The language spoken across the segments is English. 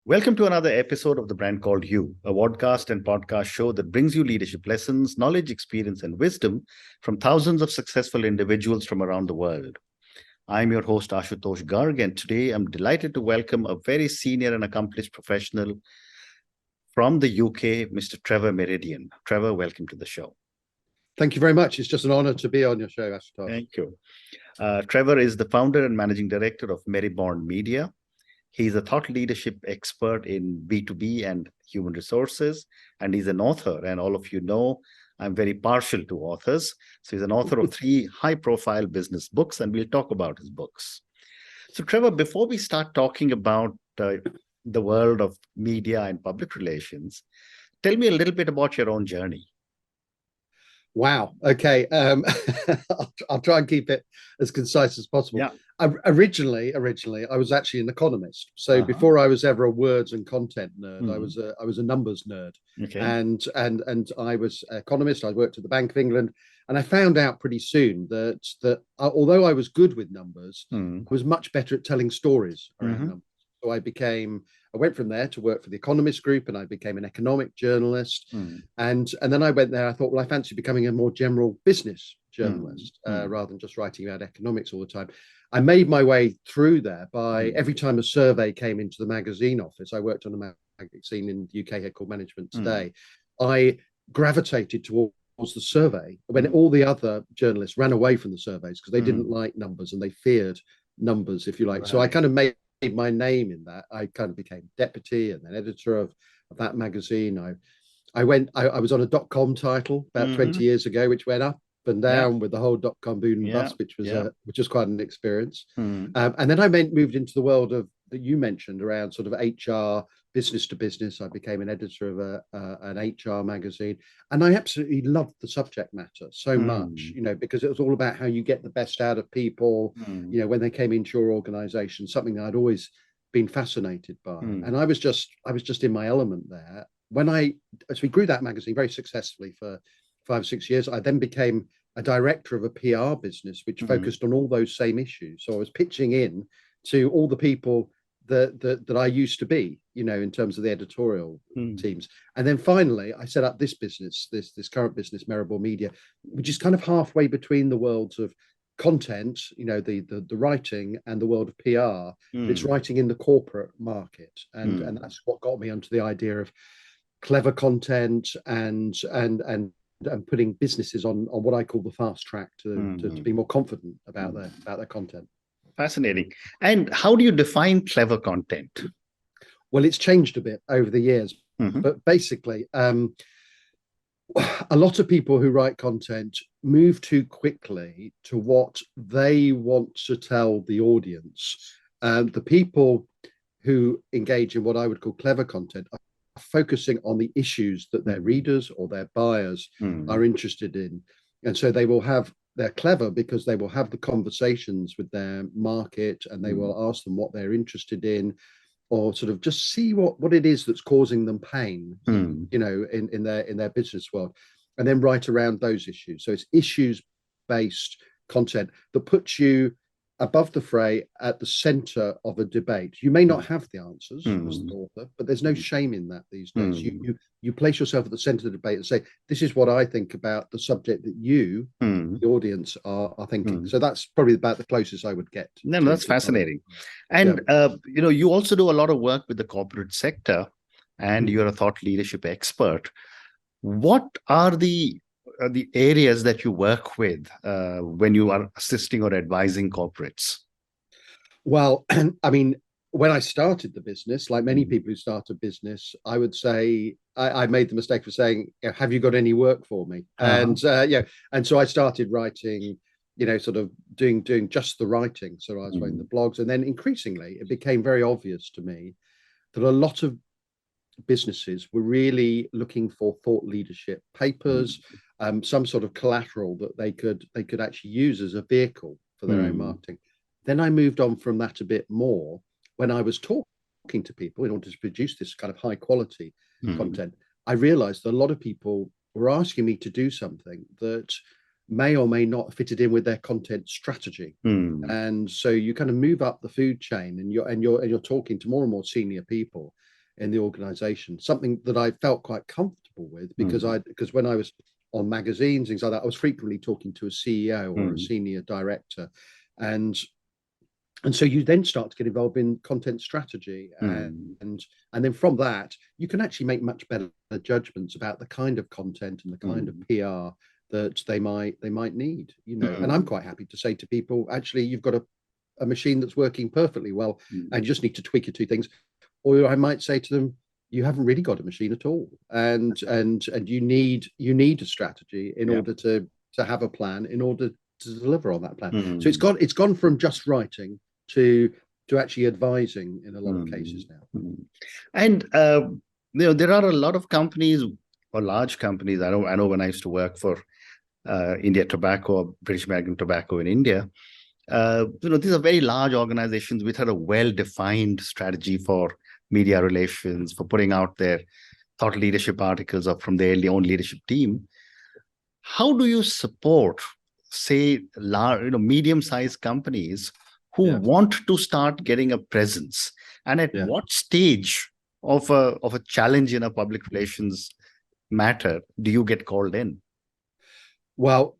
Welcome to another episode of The Brand Called You, a podcast and podcast show that brings you leadership lessons, knowledge, experience, and wisdom from thousands of successful individuals from around the world. I'm your host, Ashutosh Garg, and today I'm delighted to welcome a very senior and accomplished professional from the UK, Mr. Trevor Merriden. Trevor, welcome to the show. Thank you very much. It's just an honor to be on your show, Ashutosh. Thank you. Trevor is the founder and managing director of Merriborn Media. He's a thought leadership expert in B2B and human resources, and he's an author. And all of you know, I'm very partial to authors. So he's an author of 3 high-profile business books, and we'll talk about his books. So Trevor, before we start talking about the world of media and public relations, tell me a little bit about your own journey. Wow. Okay. I'll try and keep it as concise as possible. Yeah. Originally, I was actually an economist. So before I was ever a words and content nerd, I was a numbers nerd. Okay. And I was an economist. I worked at the Bank of England, and I found out pretty soon that although I was good with numbers, I was much better at telling stories around numbers. So I went from there to work for the Economist Group, and I became an economic journalist. And then I went there. I thought, well, I fancy becoming a more general business journalist rather than just writing about economics all the time. I made my way through there by every time a survey came into the magazine office. I worked on a magazine in the UK here called Management Today. I gravitated towards the survey when all the other journalists ran away from the surveys because they didn't like numbers and they feared numbers, if you like. Right. So I kind of made my name in that. I kind of became deputy and then editor of that magazine. I was on a .com title about 20 years ago, which went up and down with the whole .com boom and bust, which was quite an experience. And then I moved into the world of that you mentioned around sort of HR, business to business. I became an editor of an HR magazine, and I absolutely loved the subject matter so much, because it was all about how you get the best out of people, when they came into your organization, something that I'd always been fascinated by. And I was just in my element there. As we grew that magazine very successfully for 5 or 6 years, I then became a director of a PR business, which focused on all those same issues. So I was pitching in to all the people that I used to be, in terms of the editorial teams. And then finally, I set up this business, this current business, Merriborn Media, which is kind of halfway between the worlds of content, the writing, and the world of PR. It's writing in the corporate market. And that's what got me onto the idea of clever content and putting businesses on what I call the fast track to be more confident about their content. Fascinating. And how do you define clever content? Well, it's changed a bit over the years, but basically, a lot of people who write content move too quickly to what they want to tell the audience. The people who engage in what I would call clever content are focusing on the issues that their readers or their buyers are interested in. And so they're clever because they will have the conversations with their market, and they will ask them what they're interested in, or sort of just see what it is that's causing them pain, in their business world, and then write around those issues. So it's issues-based content that puts you above the fray at the center of a debate. You may not have the answers as the author, but there's no shame in that these days. You place yourself at the center of the debate and say, this is what I think about the subject that you, the audience, are thinking. So that's probably about the closest I would get. No, that's fascinating. And, you also do a lot of work with the corporate sector, and you're a thought leadership expert. What are the areas that you work with when you are assisting or advising corporates? Well, I mean, when I started the business, like many people who start a business, I would say I made the mistake of saying, have you got any work for me? And so I started writing, sort of doing just the writing. So I was writing the blogs, and then increasingly it became very obvious to me that a lot of businesses were really looking for thought leadership papers, some sort of collateral that they could actually use as a vehicle for their own marketing. Then I moved on from that a bit more when I was talking to people in order to produce this kind of high quality content. I realized that a lot of people were asking me to do something that may or may not fitted in with their content strategy. And so you kind of move up the food chain, and you're talking to more and more senior people, in the organization, something that I felt quite comfortable with, because because when I was on magazines, things like that, I was frequently talking to a CEO or a senior director, and so you then start to get involved in content strategy, and then from that you can actually make much better judgments about the kind of content and the kind of PR that they might need, you know. And I'm quite happy to say to people, actually, you've got a machine that's working perfectly well, and you just need to tweak a few things. Or I might say to them, you haven't really got a machine at all, and you need a strategy in order to have a plan in order to deliver on that plan. So it's gone from just writing to actually advising in a lot of cases now. And there are a lot of companies, or large companies. I know when I used to work for India Tobacco, British American Tobacco in India, these are very large organizations which had a well-defined strategy for media relations, for putting out their thought leadership articles or from their own leadership team. How do you support, say, medium-sized companies who want to start getting a presence, and at what stage of a challenge in a public relations matter do you get called in? Well,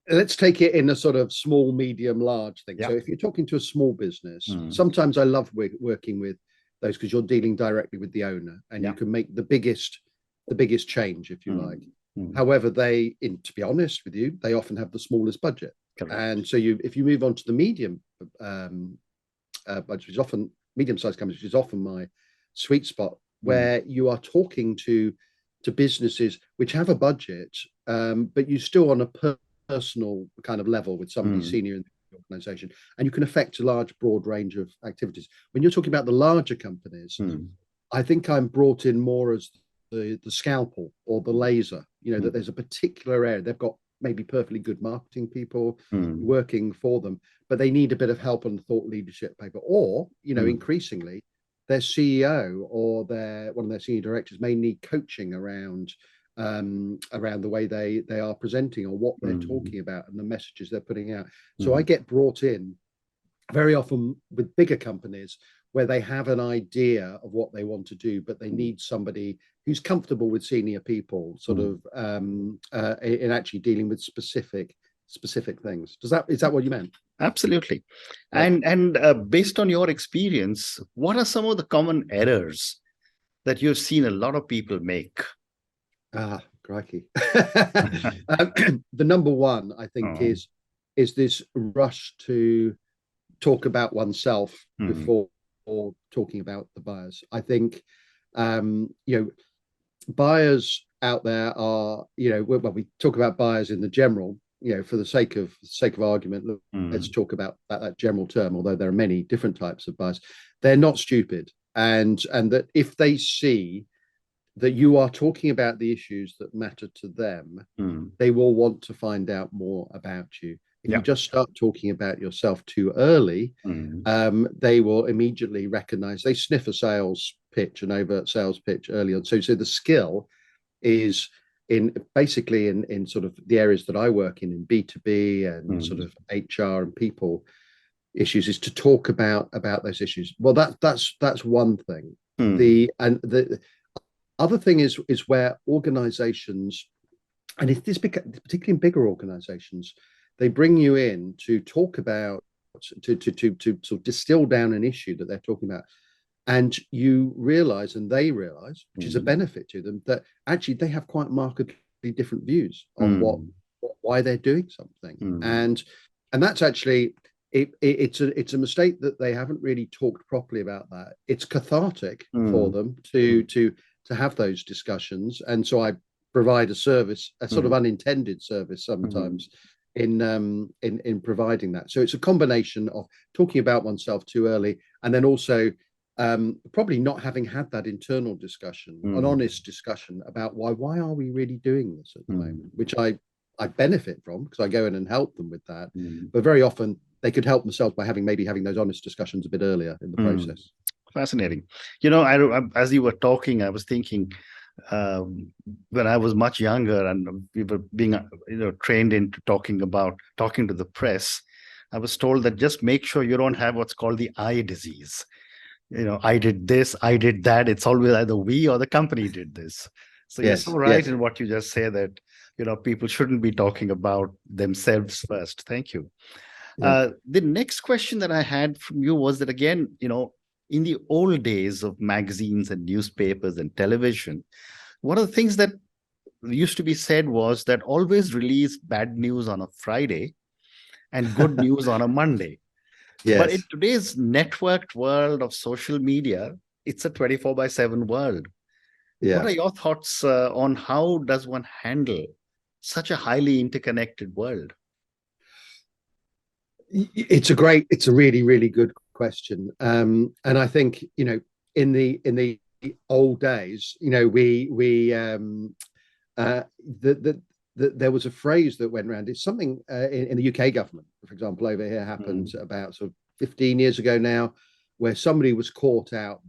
let's take it in a sort of small, medium, large thing. So if you're talking to a small business, sometimes I love working with those, because you're dealing directly with the owner, and you can make the biggest change, if you like. However, to be honest with you, they often have the smallest budget. Correct. And so if you move on to the medium budget, which is often medium-sized companies, which is often my sweet spot, where you are talking to businesses which have a budget, but you still on a personal kind of level with somebody senior in the organization, and you can affect a large, broad range of activities. When you're talking about the larger companies, I think I'm brought in more as the scalpel or the laser, that there's a particular area. They've got maybe perfectly good marketing people working for them, but they need a bit of help on the thought leadership paper, or increasingly their CEO or one of their senior directors may need coaching around the way they are presenting, or what they're talking about, and the messages they're putting out. So I get brought in very often with bigger companies where they have an idea of what they want to do, but they need somebody who's comfortable with senior people, sort of in actually dealing with specific things. Is that what you meant? Absolutely. And based on your experience, what are some of the common errors that you've seen a lot of people make? Crikey. The number one, I think, is this rush to talk about oneself before talking about the buyers. I think buyers out there are, when we talk about buyers in the general, for the sake of argument, let's talk about that general term, although there are many different types of buyers. They're not stupid, and that if they see that you are talking about the issues that matter to them, they will want to find out more about you. If you just start talking about yourself too early, they will immediately recognize, they sniff a sales pitch, an overt sales pitch early on. So the skill is in sort of the areas that I work in B2B and sort of HR and people issues, is to talk about those issues. Well, that's one thing. The other thing is where organizations, and if this particularly in bigger organizations, they bring you in to talk about, to sort of distill down an issue that they're talking about, and you realize, and they realize, which is a benefit to them, that actually they have quite markedly different views on why they're doing something, and that's actually it's a mistake that they haven't really talked properly about that. It's cathartic for them to have those discussions, and so I provide a service, a sort of unintended service sometimes in providing that. So it's a combination of talking about oneself too early, and then also probably not having had that internal discussion, an honest discussion about why are we really doing this at the moment, which I benefit from, because I go in and help them with that. But very often they could help themselves by having those honest discussions a bit earlier in the process. Fascinating. As you were talking, I was thinking, when I was much younger and we were being trained into talking to the press, I was told that just make sure you don't have what's called the eye disease. I did this, I did that. It's always either we or the company did this. So you're so Yes, right yes, in what you just say that, people shouldn't be talking about themselves first. Thank you. yeah. The next question that I had from you was that, again, in the old days of magazines and newspapers and television, one of the things that used to be said was that always release bad news on a Friday and good news on a Monday. But in Yes. today's networked world of social media, it's a 24/7 world. What Yeah. are your thoughts on how does one handle such a highly interconnected world? It's a really, really good question. And I think, in the old days, uh, the, there was a phrase that went around. It's something in the UK government, for example, over here happened about sort of 15 years ago now, where somebody was caught out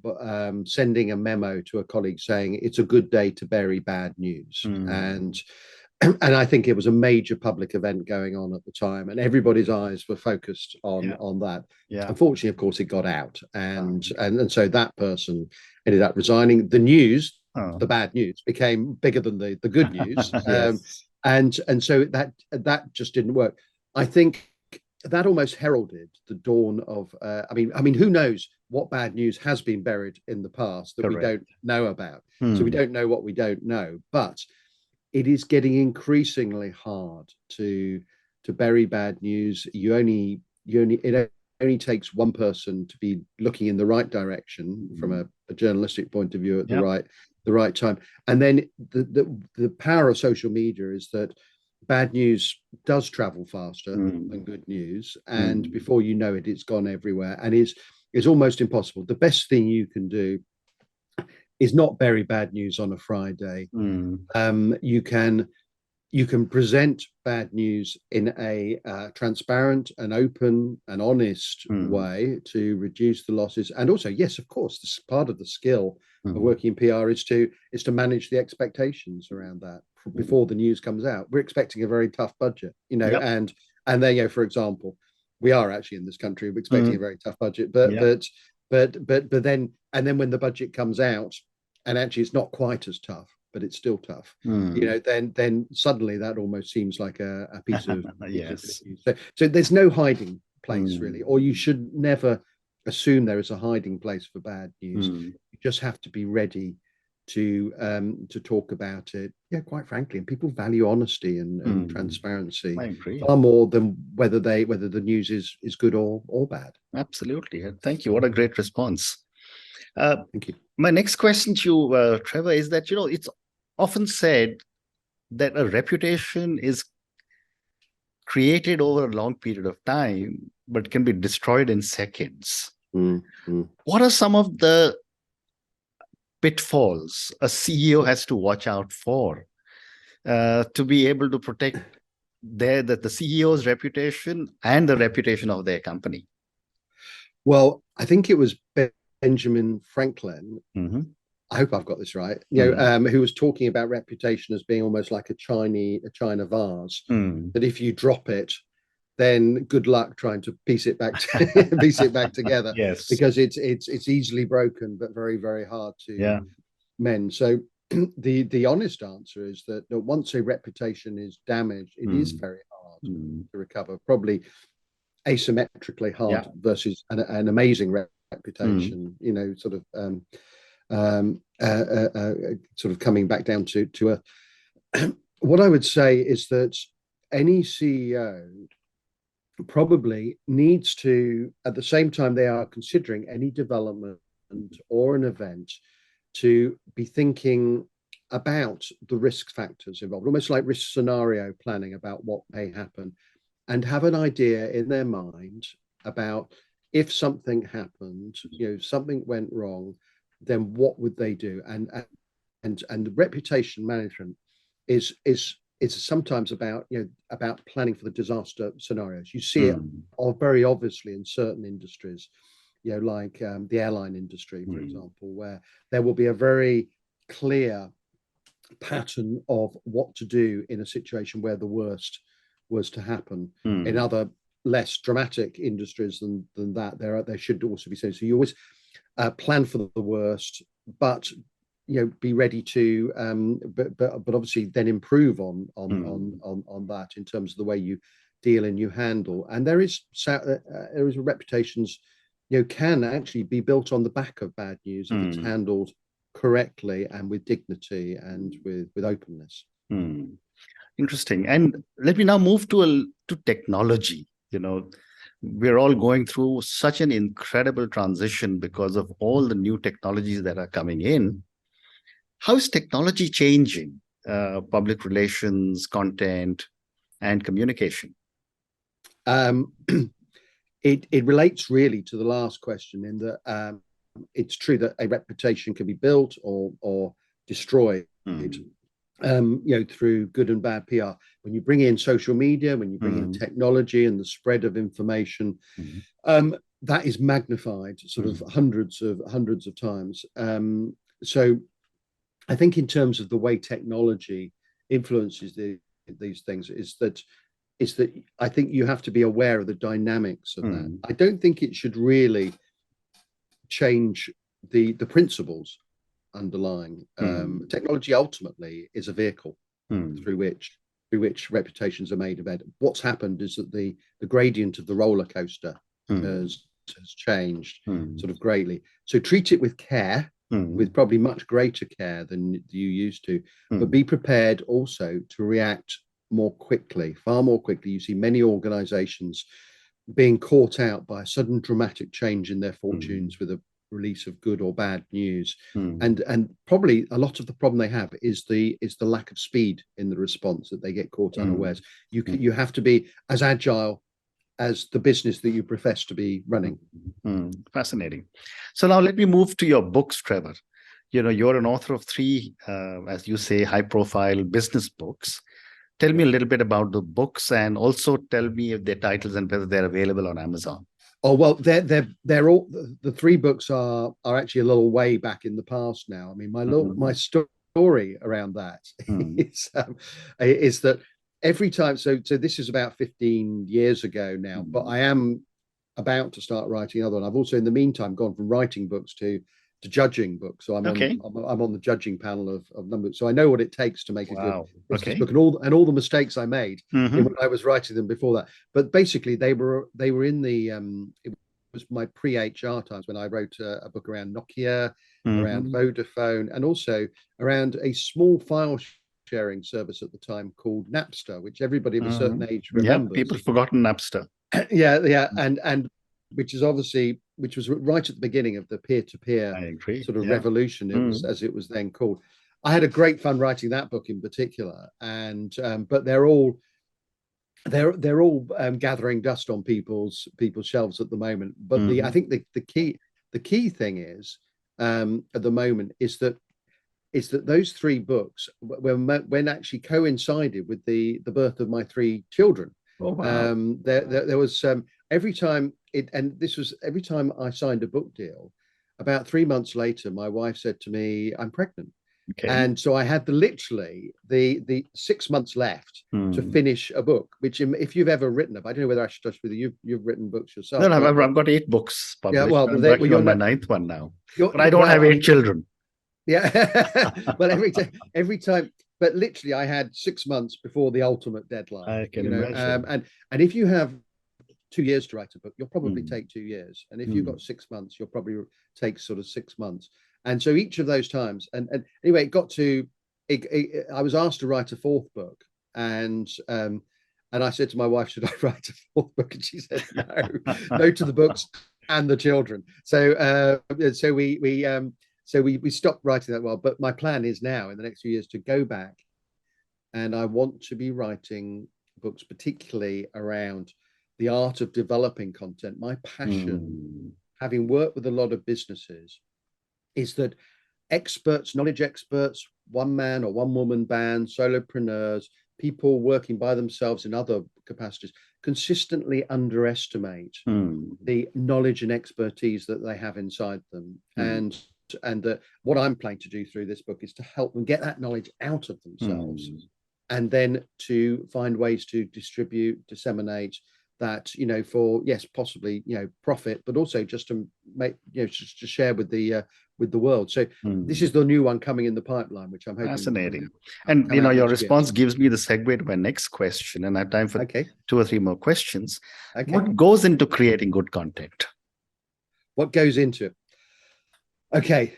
sending a memo to a colleague saying it's a good day to bury bad news. And I think it was a major public event going on at the time, and everybody's eyes were focused on that. Yeah. Unfortunately, of course, it got out, and so that person ended up resigning. The news, the bad news, became bigger than the good news, Yes. and so that just didn't work. I think that almost heralded the dawn of. I mean, who knows what bad news has been buried in the past that we Correct. don't know about? So we don't know what we don't know, but it is getting increasingly hard to bury bad news. It only takes one person to be looking in the right direction from a journalistic point of view at the right time. And then the power of social media is that bad news does travel faster than good news, and before you know it, it's gone everywhere and is almost impossible. The best thing you can do is not bury bad news on a Friday. You can present bad news in a transparent and open and honest way to reduce the losses. And also, yes, of course, this part of the skill of working in PR is to manage the expectations around that before the news comes out. We're expecting a very tough budget, and there you go. For example, we are actually in this country we're expecting a very tough budget, but then when the budget comes out, and actually it's not quite as tough, but it's still tough. Then suddenly that almost seems like a piece of yes. So there's no hiding place really, or you should never assume there is a hiding place for bad news. You just have to be ready to talk about it. Yeah, quite frankly, and people value honesty and transparency far more than whether the news is good or bad. Absolutely. Thank you. What a great response. Thank you. My next question to you, Trevor, is that, it's often said that a reputation is created over a long period of time, but can be destroyed in seconds. What are some of the pitfalls a CEO has to watch out for to be able to protect the CEO's reputation and the reputation of their company? Well, I think it was Benjamin Franklin. I hope I've got this right. Who was talking about reputation as being almost like a china vase. That if you drop it, then good luck trying to piece it back together. Yes, because it's easily broken, but very, very hard to mend. So the honest answer is that once a reputation is damaged, it is very hard to recover. Probably asymmetrically hard versus an amazing reputation. Sort of coming back down to earth. What I would say is that any CEO probably needs to, at the same time they are considering any development or an event, to be thinking about the risk factors involved, almost like risk scenario planning about what may happen, and have an idea in their mind about if something happened, something went wrong, then what would they do? And the reputation management is sometimes about planning for the disaster scenarios. You see it very obviously in certain industries, like the airline industry, for example, where there will be a very clear pattern of what to do in a situation where the worst was to happen. In other less dramatic industries than that, there should also be so. So you always, plan for the worst, but be ready to but obviously then improve on that in terms of the way you deal and you handle. And there is reputations can actually be built on the back of bad news if it's handled correctly and with dignity and with openness. Interesting. And let me now move to technology. We're all going through such an incredible transition because of all the new technologies that are coming in. How is technology changing public relations, content, and communication? It relates really to the last question in that it's true that a reputation can be built or destroyed. Through good and bad PR. When you bring in social media, when you bring in technology and the spread of information, that is magnified sort of hundreds of times. So I think in terms of the way technology influences these things is that I think you have to be aware of the dynamics of that. I don't think it should really change the principles underlying. Technology ultimately is a vehicle through which reputations are made. What's happened is that the gradient of the roller coaster has changed sort of greatly. So treat it with care, with probably much greater care than you used to, but be prepared also to react more quickly, far more quickly. You see many organizations being caught out by a sudden dramatic change in their fortunes with a release of good or bad news, and probably a lot of the problem they have is the lack of speed in the response, that they get caught unawares. You have to be as agile as the business that you profess to be running. Fascinating. So now let me move to your books, Trevor. You're an author of 3, as you say, high-profile business books. Tell me a little bit about the books, and also tell me if their titles and whether they're available on Amazon. Oh, well, they're all, the 3 books are actually a little way back in the past now. I mean, my story around that is that every time, so this is about 15 years ago now, but I am about to start writing another one. I've also in the meantime gone from writing books to judging books. So I'm on the judging panel of numbers. So I know what it takes to make a good business book, and all the mistakes I made when I was writing them before that. But basically they were in the it was my pre-HR times when I wrote a book around Nokia, around Vodafone, and also around a small file sharing service at the time called Napster, which everybody of a certain age remembers. Yeah, people have forgotten Napster. And which was right at the beginning of the peer-to-peer sort of revolution. It was, as it was then called. I had a great fun writing that book in particular, and but they're all gathering dust on people's shelves at the moment. But I think the key thing is at the moment is that those 3 books when actually coincided with the birth of my 3 children. Oh, wow. There was every time I signed a book deal, about 3 months later, my wife said to me, "I'm pregnant." Okay. And so I had literally the 6 months left to finish a book, which if you've ever written I don't know whether I should touch with you. You've written books yourself. No, I've got 8 books published. Yeah, well, I'm working on my 9th one now. But I don't have 8 children. Yeah. Well, every time. But literally, I had 6 months before the ultimate deadline. I can imagine. And if you have 2 years to write a book, you'll probably take 2 years. And if you've got 6 months, you'll probably take sort of 6 months. And so each of those times, and anyway, it got to, I was asked to write a 4th book, and I said to my wife, "Should I write a 4th book?" And she said, no to the books and the children. So we stopped writing that while. But my plan is now in the next few years to go back, and I want to be writing books, particularly around the art of developing content. My passion, having worked with a lot of businesses, is that knowledge experts, one man or one woman bands, solopreneurs, people working by themselves in other capacities, consistently underestimate the knowledge and expertise that they have inside them. And what I'm planning to do through this book is to help them get that knowledge out of themselves, and then to find ways to distribute, disseminate, that, for, yes, possibly, profit, but also just to make, just to share with the world. So this is the new one coming in the pipeline, which I'm hoping. Fascinating. And your response gives me the segue to my next question, and I have time for 2 or 3 more questions. What goes into creating good content? What goes into it? Okay.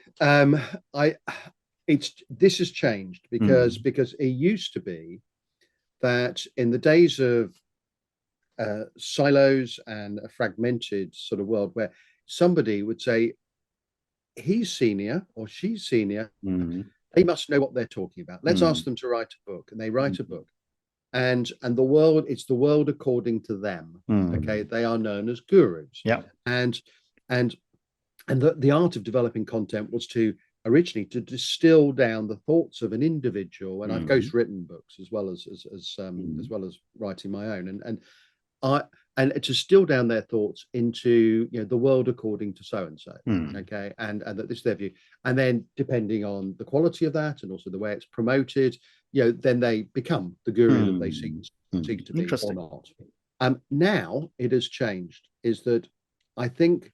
This has changed because it used to be that in the days of silos and a fragmented sort of world where somebody would say, he's senior or she's senior, they must know what they're talking about. Let's ask them to write a book, and they write a book. And the world, it's the world according to them. Okay, they are known as gurus. Yeah. And the art of developing content was originally to distill down the thoughts of an individual. And I've ghostwritten books as well as writing my own, and to distill down their thoughts into the world according to so and so. Okay, and that this is their view, and then depending on the quality of that and also the way it's promoted, then they become the guru that they seek to be or not. Now it has changed. Is that I think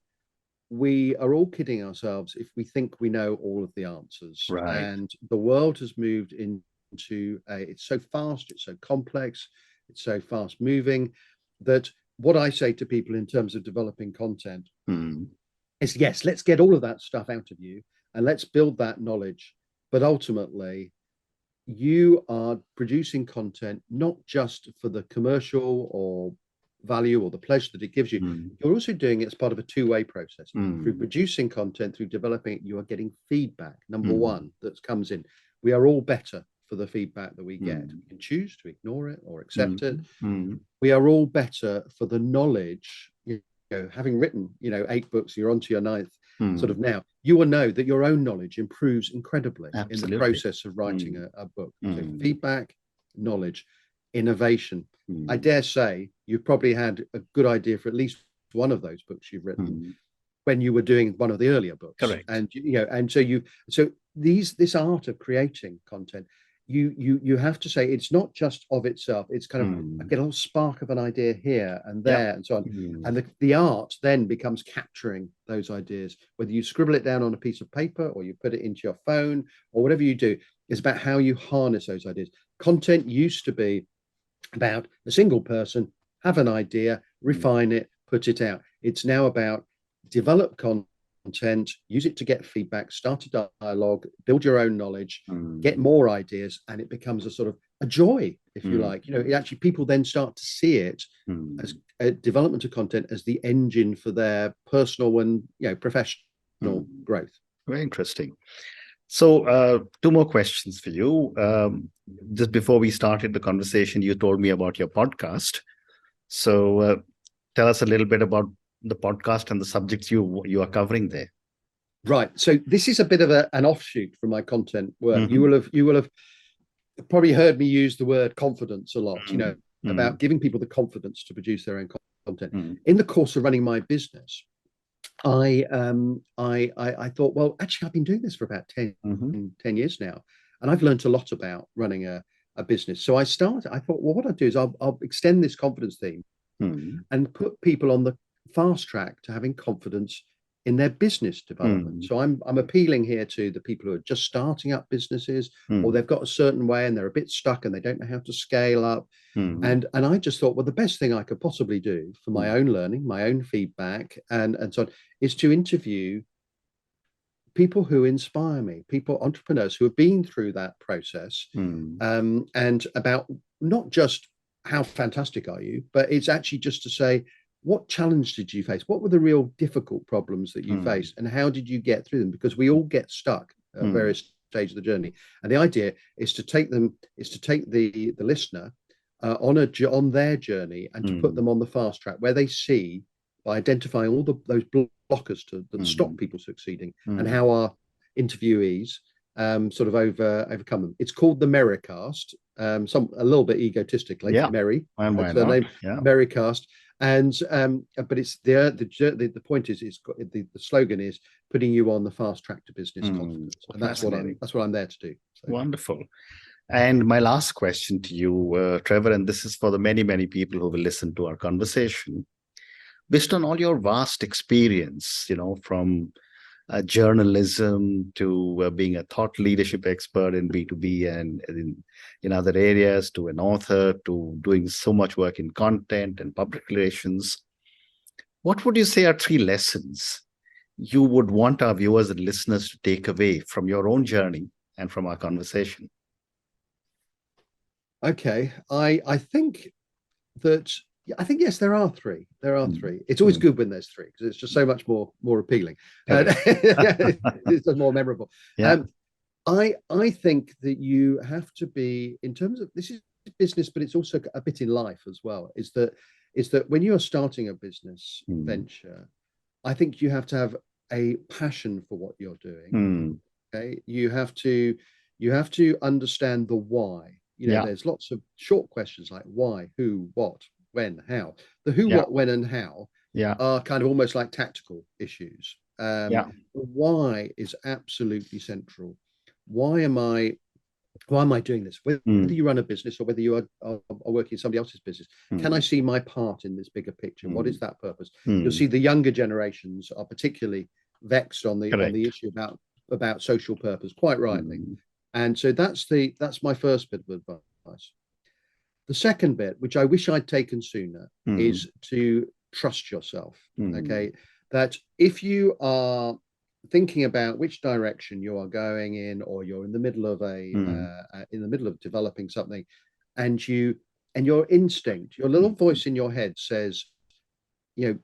we are all kidding ourselves if we think we know all of the answers. Right. And the world has moved into it's so fast, it's so complex, it's so fast moving, that what I say to people in terms of developing content is, yes, let's get all of that stuff out of you and let's build that knowledge. But ultimately, you are producing content not just for the commercial or value or the pleasure that it gives you. You're also doing it as part of a two-way process. Through producing content, through developing it, you are getting feedback. Number one, that comes in. We are all better for the feedback that we get. You can choose to ignore it or accept it. We are all better for the knowledge. Having written 8 books, you're on to your 9th sort of now, you will know that your own knowledge improves incredibly in the process of writing a book. So feedback, knowledge, innovation. I dare say you've probably had a good idea for at least one of those books you've written when you were doing one of the earlier books. Correct. And this art of creating content, you have to say it's not just of itself. It's kind of I get a little spark of an idea here and there and so on. And the art then becomes capturing those ideas, whether you scribble it down on a piece of paper or you put it into your phone or whatever you do. Is about how you harness those ideas. Content used to be about a single person, have an idea, refine it, put it out. It's now about develop content, use it to get feedback, start a dialogue, build your own knowledge, get more ideas, and it becomes a sort of a joy, if you like. Actually people then start to see it as a development of content as the engine for their personal and professional growth. Very interesting. So 2 more questions for you. Just before we started the conversation, you told me about your podcast. So tell us a little bit about the podcast and the subjects you are covering there. Right. So this is a bit of an offshoot from my content work. You will have probably heard me use the word confidence a lot, about giving people the confidence to produce their own content. In the course of running my business, I thought, well, actually, I've been doing this for about 10 years now, and I've learned a lot about running a business. So I thought, well, what I'll do is I'll extend this confidence theme and put people on the fast track to having confidence in their business development. So I'm appealing here to the people who are just starting up businesses, or they've got a certain way and they're a bit stuck and they don't know how to scale up. And I just thought, well, the best thing I could possibly do for my own learning, my own feedback, and so on, is to interview people who inspire me, entrepreneurs who have been through that process, and about not just how fantastic are you, but it's actually just to say, what challenge did you face? What were the real difficult problems that you faced, and how did you get through them? Because we all get stuck at various stages of the journey, and the idea is to take the listener on their journey and to put them on the fast track where they see, by identifying all those blockers that stop people succeeding, and how our interviewees sort of overcome them. It's called the Merricast, a little bit egotistically, Merry, that's the name, Merricast. And but it's the point is, it's got the slogan is putting you on the fast track to business confidence, and that's what I'm there to do. So. Wonderful. And my last question to you, Trevor, and this is for the many, many people who will listen to our conversation. Based on all your vast experience, from journalism to being a thought leadership expert in B2B and in other areas, to an author, to doing so much work in content and public relations, what would you say are 3 lessons you would want our viewers and listeners to take away from your own journey and from our conversation? Okay, I think yes, there are 3. There are 3. It's always good when there's 3 because it's just so much more appealing. It's just more memorable. Yeah. I think that you have to be, in terms of, this is business, but it's also a bit in life as well, is that when you are starting a business venture, I think you have to have a passion for what you're doing. Okay, you have to understand the why. There's lots of short questions like why, who, what, when, how. The who, what, when, and how are kind of almost like tactical issues. The why is absolutely central. Why am I doing this? Whether you run a business or whether you are working in somebody else's business, can I see my part in this bigger picture? What is that purpose? You'll see the younger generations are particularly vexed on the issue about social purpose, quite rightly. And so that's my first bit of advice. The second bit, which I wish I'd taken sooner, is to trust yourself. Okay, that if you are thinking about which direction you are going in, or you're in the middle of developing something, and your instinct, your little voice in your head says, you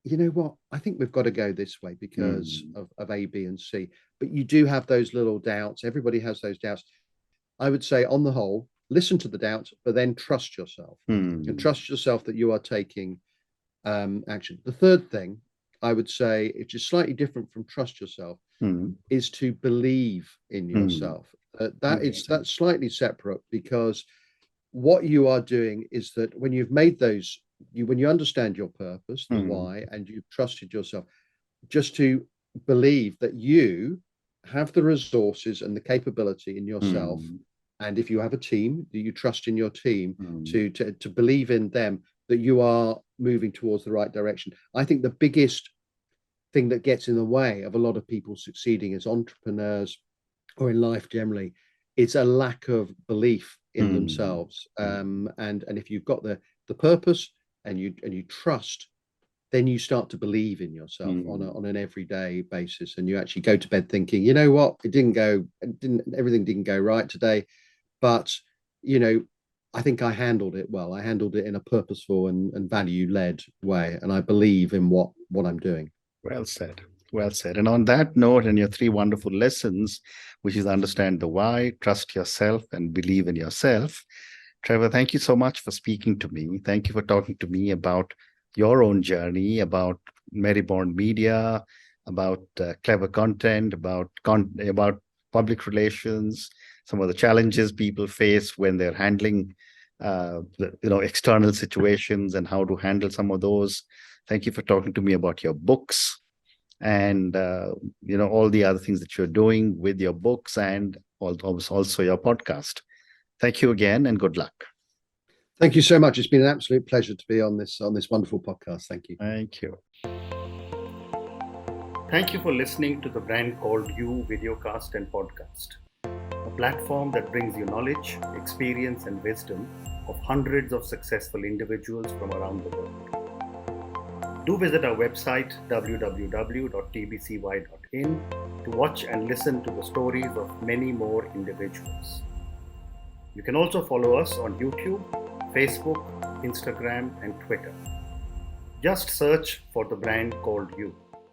know what, I think we've got to go this way because of A, B, and C. But you do have those little doubts. Everybody has those doubts. I would say, on the whole, listen to the doubts, but then trust yourself and trust yourself that you are taking action. The third thing I would say, which is slightly different from trust yourself, is to believe in yourself. That's slightly separate, because what you are doing is that when you've made those, when you understand your purpose, the why, and you've trusted yourself, just to believe that you have the resources and the capability in yourself. And if you have a team, that you trust in your team to believe in them, that you are moving towards the right direction. I think the biggest thing that gets in the way of a lot of people succeeding as entrepreneurs or in life generally, it's a lack of belief in themselves. And if you've got the purpose and you trust, then you start to believe in yourself on an everyday basis, and you actually go to bed thinking, you know what, everything didn't go right today, but I think I handled it well. I handled it in a purposeful and value-led way, and I believe in what I'm doing. Well said. Well said. And on that note, and your 3 wonderful lessons, which is understand the why, trust yourself, and believe in yourself. Trevor, thank you so much for speaking to me. Thank you for talking to me about your own journey, about Merriborn Media, about clever content, about public relations, some of the challenges people face when they're handling external situations and how to handle some of those. Thank you for talking to me about your books and all the other things that you're doing with your books, and also your podcast. Thank you again, and good luck. Thank you so much. It's been an absolute pleasure to be on this wonderful podcast. Thank you. Thank you. Thank you for listening to the Brand Called You videocast and podcast, a platform that brings you knowledge, experience, and wisdom of hundreds of successful individuals from around the world. Do visit our website www.tbcy.in to watch and listen to the stories of many more individuals. You can also follow us on YouTube, Facebook, Instagram, and Twitter. Just search for the Brand Called You.